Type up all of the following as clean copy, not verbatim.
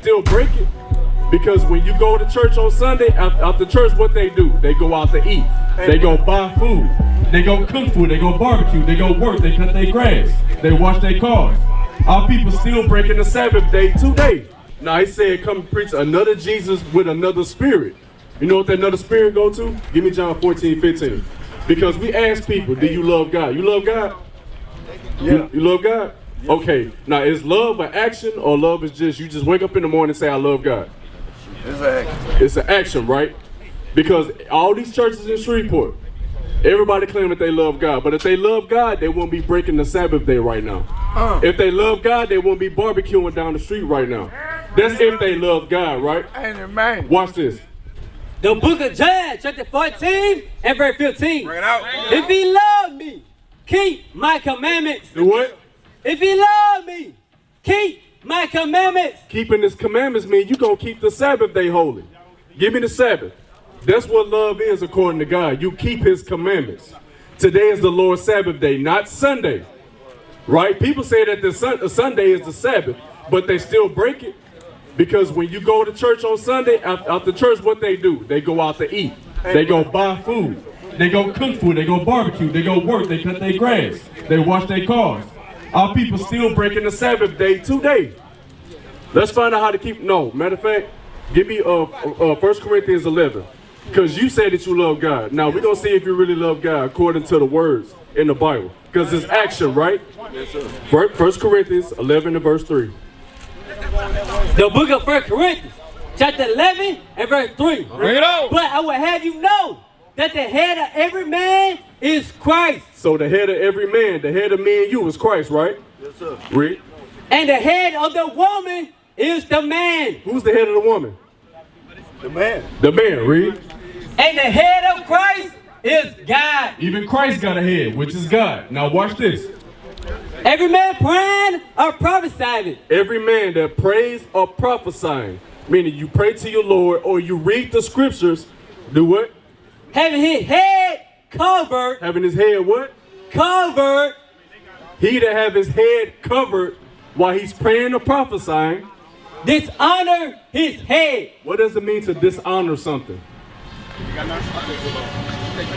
Still break it because when you go to church on Sunday, after church, what they do? They go out to eat. They go buy food. They go cook food. They go barbecue. They go work. They cut their grass. They wash their cars. Our people still breaking the Sabbath day today. Now he said, come preach another Jesus with another spirit. You know what that another spirit go to? Give me John 14:15. Because we ask people, do you love God? You love God? Yeah. You love God? Okay. Now is love an action or love is just, you just wake up in the morning and say, I love God? It's an action. It's an action, right? Because all these churches in Shreveport, everybody claim that they love God. But if they love God, they won't be breaking the Sabbath day right now. If they love God, they won't be barbecuing down the street right now. That's if they love God, right? Amen. Watch this. The book of John, chapter 14 and verse 15. Bring it out. If he love me, keep my commandments. Do what? If he love me, keep my commandments. Keeping his commandments mean you gonna keep the Sabbath day holy. Give me the Sabbath. That's what love is according to God. You keep his commandments. Today is the Lord's Sabbath day, not Sunday. Right? People say that the Sunday is the Sabbath, but they still break it. Because when you go to church on Sunday, after church, what they do? They go out to eat. They go buy food. They go cook food. They go barbecue. They go work. They cut their grass. They wash their cars. Our people still breaking the Sabbath day today. Let's find out how to keep. No, matter of fact, give me 1 Corinthians 11. Because you say that you love God. Now, we're going to see if you really love God according to the words in the Bible. Because it's action, right? Yes, sir. 1 Corinthians 11 and verse 3. The book of 1 Corinthians, chapter 11 and verse 3. Bring it on. But I will have you know that the head of every man is Christ. So the head of every man, the head of me and you is Christ, right? Yes, sir. Read. And the head of the woman is the man. Who's the head of the woman? The man. The man, read. And the head of Christ is God. Even Christ got a head, which is God. Now watch this. Every man praying or prophesying. Every man that prays or prophesying, meaning you pray to your Lord or you read the scriptures, do what? Having his head covered. Having his head what? Covered. He that have his head covered while he's praying or prophesying. Dishonor his head. What does it mean to dishonor something?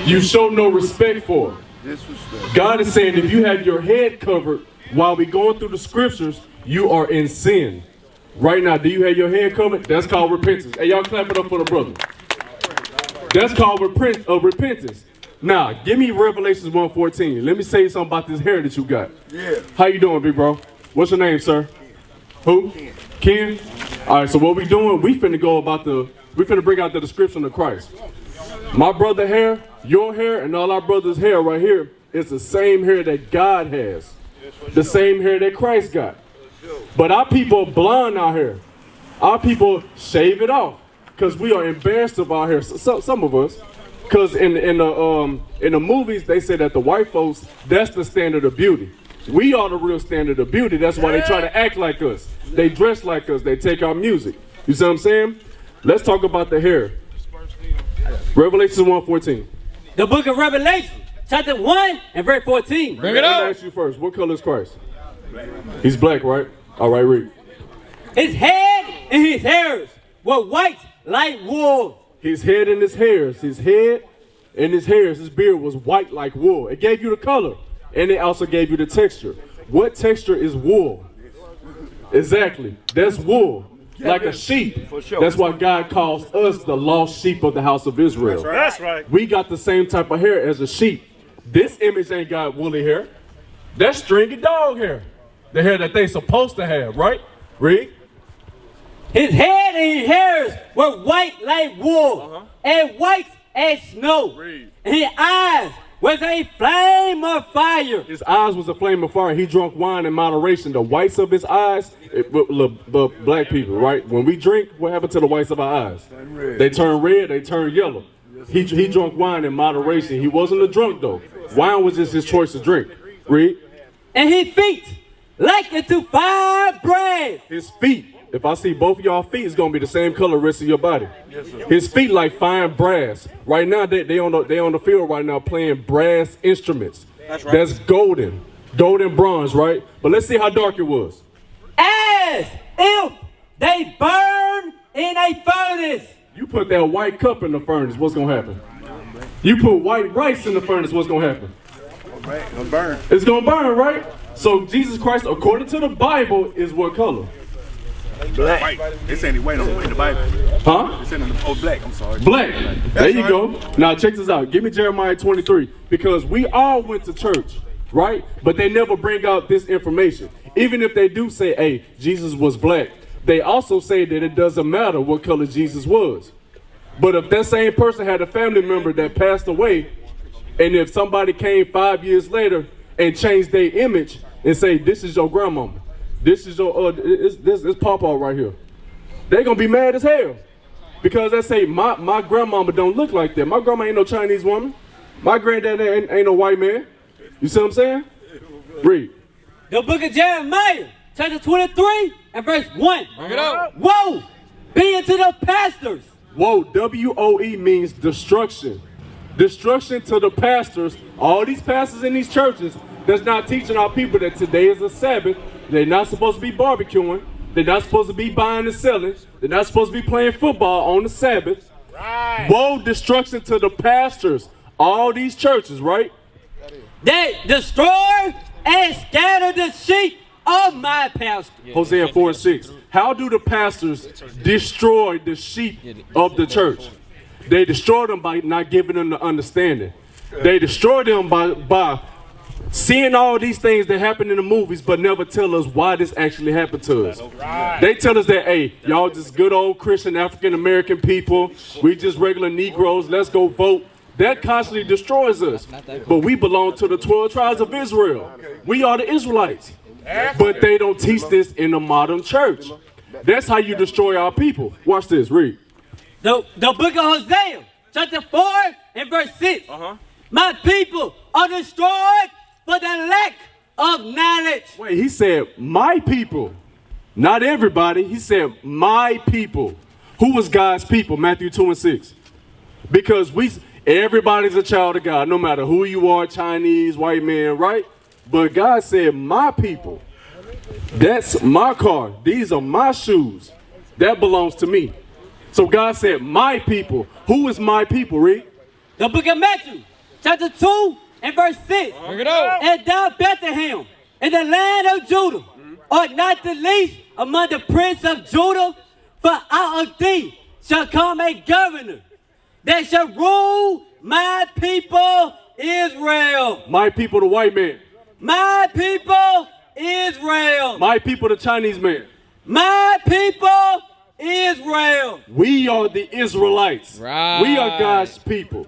You show no respect for it. God is saying if you have your head covered while we going through the scriptures, you are in sin. Right now, do you have your head covered? That's called repentance. Hey, y'all clap it up for the brother. That's called repentance. Now, give me Revelations 1:14. Let me say something about this hair that you got. Yeah. How you doing, big bro? What's your name, sir? Who? Ken. All right, so what we doing, we finna bring out the description of Christ. My brother hair, your hair, and all our brothers' hair right here is the same hair that God has. The same hair that Christ got. But our people are blonde out here. Our people shave it off because we are embarrassed of our hair. Some of us. Because in the movies, they say that the white folks, that's the standard of beauty. We are the real standard of beauty. That's why they try to act like us. They dress like us. They take our music. You see what I'm saying? Let's talk about the hair. Revelation 1:14. The book of Revelation, chapter 1 and verse 14. Bring it Let me on. ask you first. What color is Christ? He's black, right? All right, read. His head and his hairs were white like wool. His head and his hairs. His head and his hairs, his beard was white like wool. It gave you the color. And it also gave you the texture. What texture is wool? Exactly. That's wool. Like a sheep. That's why God calls us the lost sheep of the house of Israel. That's right. We got the same type of hair as a sheep. This image ain't got woolly hair. That's stringy dog hair. The hair that they supposed to have, right? Read. His head and his hairs were white like wool and white as snow. Read. And his eyes was a flame of fire. His eyes was a flame of fire. He drank wine in moderation. The whites of his eyes, black people, right? When we drink, what happened to the whites of our eyes? They turn red, they turn yellow. He drank wine in moderation. He wasn't a drunk though. Wine was just his choice to drink. Read. And his feet like unto fine brass. His feet. If I see both of y'all feet, it's gonna be the same color rest of your body. Yes, sir. His feet like fine brass. Right now, they on the field right now playing brass instruments. That's right. That's golden bronze, right? But let's see how dark it was. As if they burned a furnace. You put that white cup in the furnace, what's gonna happen? You put white rice in the furnace, what's gonna happen? Gonna burn. It's gonna burn, right? So Jesus Christ, according to the Bible, is what color? Black. It's any way in the Bible. Huh? It's in the black. I'm sorry. Black. There you right. go. Now check this out. Give me Jeremiah 23. Because we all went to church, right? But they never bring out this information. Even if they do say, hey, Jesus was black, they also say that it doesn't matter what color Jesus was. But if that same person had a family member that passed away, and if somebody came 5 years later and changed their image and say, this is your grandmama, this is your, this Pawpaw right here, they're going to be mad as hell. Because they say, my grandmama don't look like that. My grandma ain't no Chinese woman. My granddad ain't no white man. You see what I'm saying? Read. The book of Jeremiah, chapter 23 and verse 1. Bring it up. Woe be unto the pastors. Woe, W-O-E means destruction. Destruction to the pastors. All these pastors in these churches that's not teaching our people that today is a Sabbath. They're not supposed to be barbecuing. They're not supposed to be buying and selling. They're not supposed to be playing football on the Sabbath. Right. Woe, destruction to the pastors. All these churches, right? They destroy and scatter the sheep of my pasture. Hosea 4:6. How do the pastors destroy the sheep of the church? They destroy them by not giving them the understanding. They destroy them by seeing all these things that happen in the movies, but never tell us why this actually happened to us. They tell us that, hey, y'all just good old Christian African-American people. We just regular Negroes. Let's go vote. That constantly destroys us. But we belong to the 12 tribes of Israel. We are the Israelites. But they don't teach this in the modern church. That's how you destroy our people. Watch this, read. The book of Hosea, chapter 4 and verse 6. My people are destroyed for the lack of knowledge. Wait, he said, my people. Not everybody. He said, my people. Who was God's people? Matthew 2:6. Because everybody's a child of God, no matter who you are, Chinese, white man, right? But God said, my people. That's my car. These are my shoes. That belongs to me. So God said, my people. Who is my people, Reed? The book of Matthew, chapter 2 and verse 6. Bring it up. And thou, Bethlehem, in the land of Judah, art not the least among the prince of Judah, for out of thee shall come a governor that shall rule my people Israel. My people, the white man. My people Israel. My people, the Chinese man. My people Israel. We are the Israelites. Right. We are God's people.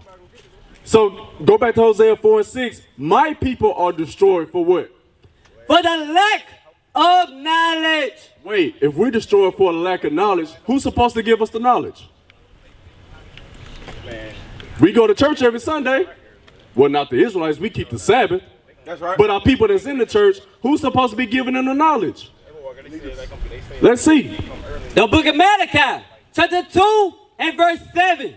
So go back to Hosea 4:6. My people are destroyed for what? For the lack of knowledge. Wait, if we're destroyed for the lack of knowledge, who's supposed to give us the knowledge? We go to church every Sunday. Well, not the Israelites. We keep the Sabbath. That's right. But our people that's in the church, who's supposed to be giving them the knowledge? Let's see. The book of Malachi, chapter 2 and verse 7.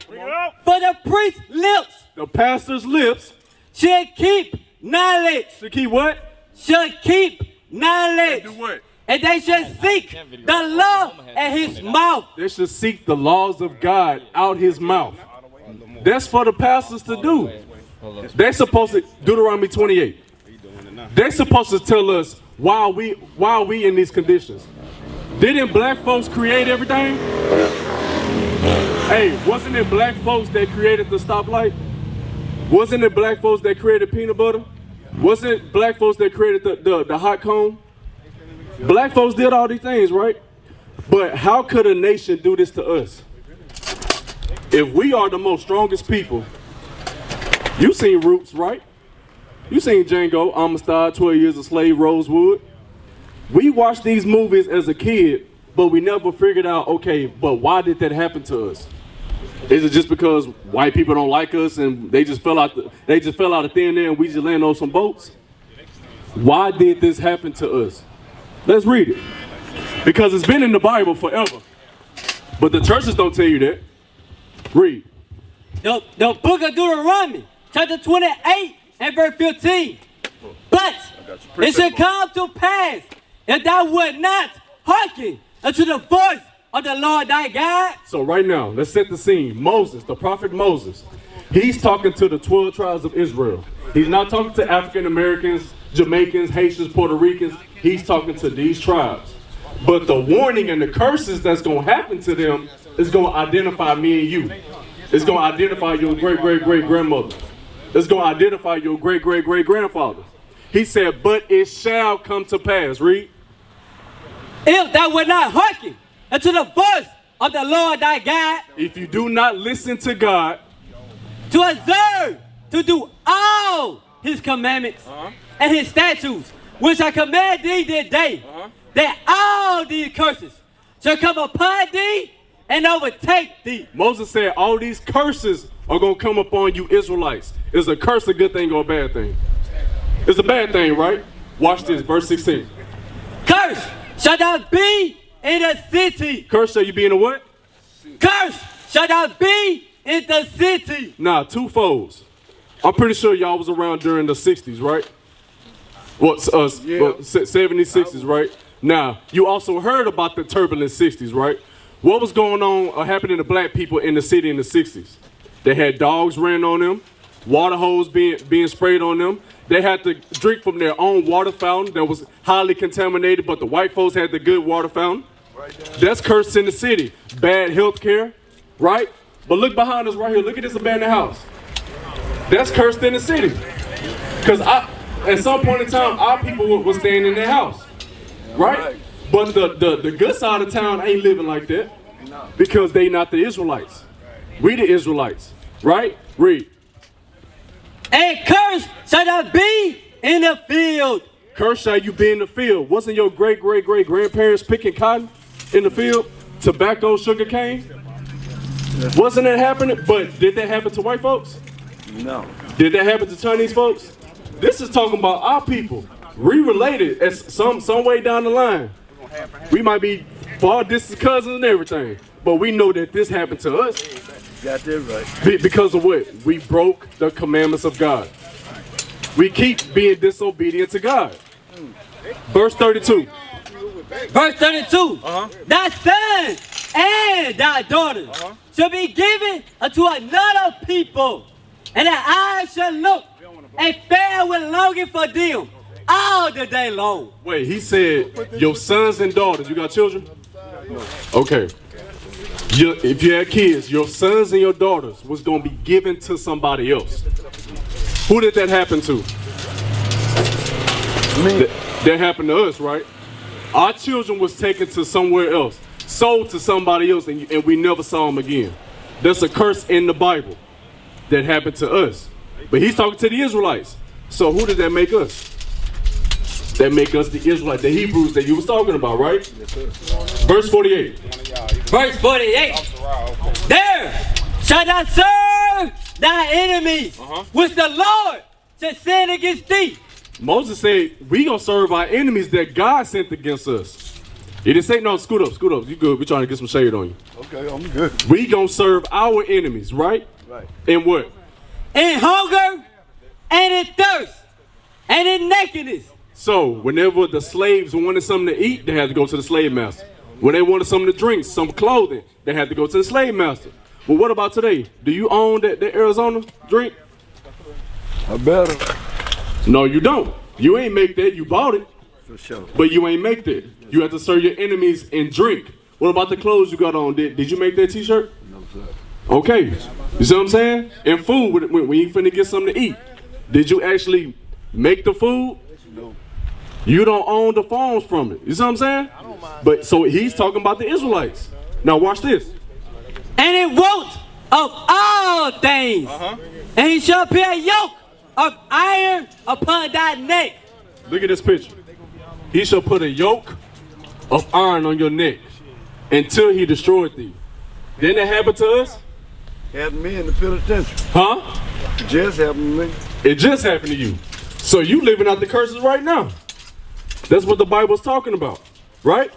For the priest's lips The pastor's lips shall keep knowledge. to keep what? Shall keep knowledge. Do what? And they shall seek the law at his mouth. They should seek the laws of God out his mouth. That's for the pastors to do. They're supposed to, Deuteronomy 28. They're supposed to tell us why are we in these conditions. Didn't black folks create everything? Hey, wasn't it black folks that created the stoplight? Wasn't it black folks that created peanut butter? Wasn't it black folks that created the hot comb? Black folks did all these things, right? But how could a nation do this to us? If we are the most strongest people, you seen Roots, right? You seen Django, Amistad, 12 Years a Slave, Rosewood. We watched these movies as a kid, but we never figured out, okay, but why did that happen to us? Is it just because white people don't like us and they just fell out of thin air and we just land on some boats? Why did this happen to us? Let's read it. Because it's been in the Bible forever. But the churches don't tell you that. Read. The book of Deuteronomy, chapter 28 and verse 15. But it shall come to pass if thou wilt not hearken unto the voice of the Lord thy God. So right now, let's set the scene. Moses, the prophet Moses, he's talking to the 12 tribes of Israel. He's not talking to African Americans, Jamaicans, Haitians, Puerto Ricans. He's talking to these tribes. But the warning and the curses that's going to happen to them is going to identify me and you. It's going to identify your great-great-great-grandmother. It's going to identify your great-great-great-grandfather. He said, but it shall come to pass. Read. If thou wilt not hearken unto the voice of the Lord thy God, If you do not listen to God, to observe, to do all his commandments and his statutes, which I command thee this day, that all these curses shall come upon thee and overtake thee. Moses said all these curses are going to come upon you Israelites. Is a curse a good thing or a bad thing? It's a bad thing, right? Watch this, verse 16. Curse shall not be in the city. Curse shall you be in a what? Curse shall not be in the city. Nah, two folds. I'm pretty sure y'all was around during the 60s, right? What, 70s, 60s, right? Now, you also heard about the turbulent 60s, right? What was going on or happening to black people in the city in the 60s? They had dogs ran on them, water hose being sprayed on them. They had to drink from their own water fountain that was highly contaminated, but the white folks had the good water fountain. That's cursed in the city. Bad health care, right? But look behind us right here. Look at this abandoned house. That's cursed in the city. Because at some point in time, our people were staying in their house, right? But the good side of town ain't living like that because they not the Israelites. We the Israelites, right? Read. And curse shall not be in the field. Curse shall you be in the field. Wasn't your great-great-great-grandparents picking cotton in the field? Tobacco, sugar cane? Wasn't that happening? But did that happen to white folks? No. Did that happen to Chinese folks? This is talking about our people. We related as some way down the line. We might be far distant cousins and everything, but we know that this happened to us. Got that right. Because of what? We broke the commandments of God. We keep being disobedient to God. Verse 32. Verse 32. Thy sons and thy daughters shall be given unto another people, and thy eyes shall look and fare with longing for them all the day long. Wait, he said your sons and daughters. You got children? Okay. If you had kids, your sons and your daughters was going to be given to somebody else. Who did that happen to? Me. That happened to us, right? Our children was taken to somewhere else, sold to somebody else, and we never saw them again. There's a curse in the Bible that happened to us. But he's talking to the Israelites. So who did that make us? That make us the Israelites, the Hebrews that you was talking about, right? Verse 48. Verse 48. There shall thou serve thy enemies, which the Lord shall send against thee. Moses said, we gonna serve our enemies that God sent against us. He didn't say, no, scoot up. You good. We're trying to get some shade on you. Okay, I'm good. We gonna serve our enemies, right? Right. In what? In hunger, and in thirst, and in nakedness. So, whenever the slaves wanted something to eat, they had to go to the slave master. When they wanted something to drink, some clothing, they had to go to the slave master. Well, what about today? Do you own that Arizona drink? I better. No, you don't. You ain't make that. You bought it. For sure. But you ain't make that. You have to serve your enemies and drink. What about the clothes you got on? Did you make that t-shirt? No, sir. Okay. You see what I'm saying? And food, when you finna get something to eat, did you actually make the food? No. You don't own the farms from it. You see what I'm saying? But so he's talking about the Israelites. Now watch this. And it won't of all things. And he shall put a yoke of iron upon thy neck. Look at this picture. He shall put a yoke of iron on your neck until he destroyed thee. Didn't that happen to us? Happened to me in the penitentiary. Huh? Just happened to me. It just happened to you. So you living out the curses right now. That's what the Bible's talking about. Right?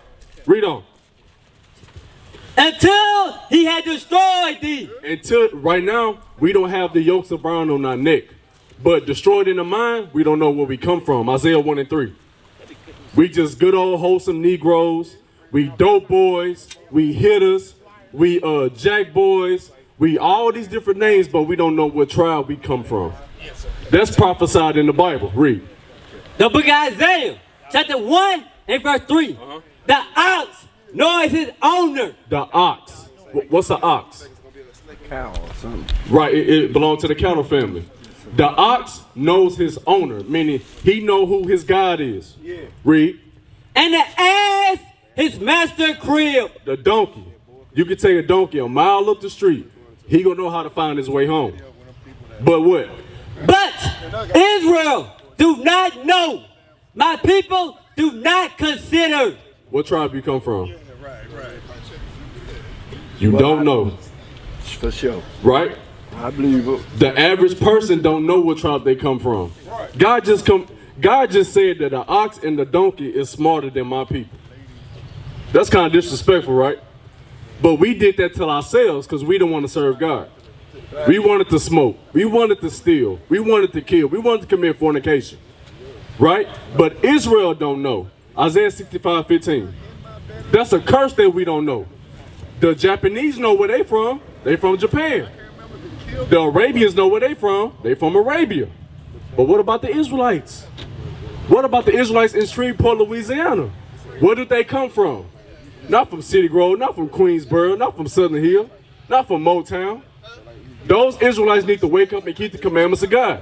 Read on. Until he had destroyed thee. Until right now, we don't have the yokes of iron on our neck. But destroyed in the mind, we don't know where we come from. Isaiah 1 and 3. We just good old wholesome Negroes. We dope boys, we hitters, we jack boys, we all these different names, but we don't know what tribe we come from. That's prophesied in the Bible. Read. The book of Isaiah, chapter 1 and verse 3. The ox knows his owner. The ox. What's an ox? Cow or something. Right, it belongs to the cattle family. The ox knows his owner, meaning he know who his God is. Yeah. Read. And the ass his master crib. The donkey. You can take a donkey a mile up the street. He gonna know how to find his way home. But what? But Israel do not know. My people do not consider. What tribe you come from? You don't know, For sure. right? I believe it. The average person don't know what tribe they come from. God just said that the ox and the donkey is smarter than my people. That's kind of disrespectful, right? But we did that to ourselves because we don't want to serve God. We wanted to smoke. We wanted to steal. We wanted to kill. We wanted to commit fornication. Right? But Israel don't know. Isaiah 65:15. That's a curse that we don't know. The Japanese know where they from. They from Japan. The Arabians know where they from. They from Arabia. But what about the Israelites? What about the Israelites in Shreveport, Louisiana? Where did they come from? Not from City Grove, not from Queensboro, not from Southern Hill, not from Motown. Those Israelites need to wake up and keep the commandments of God.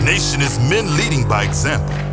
Nation is men leading by example.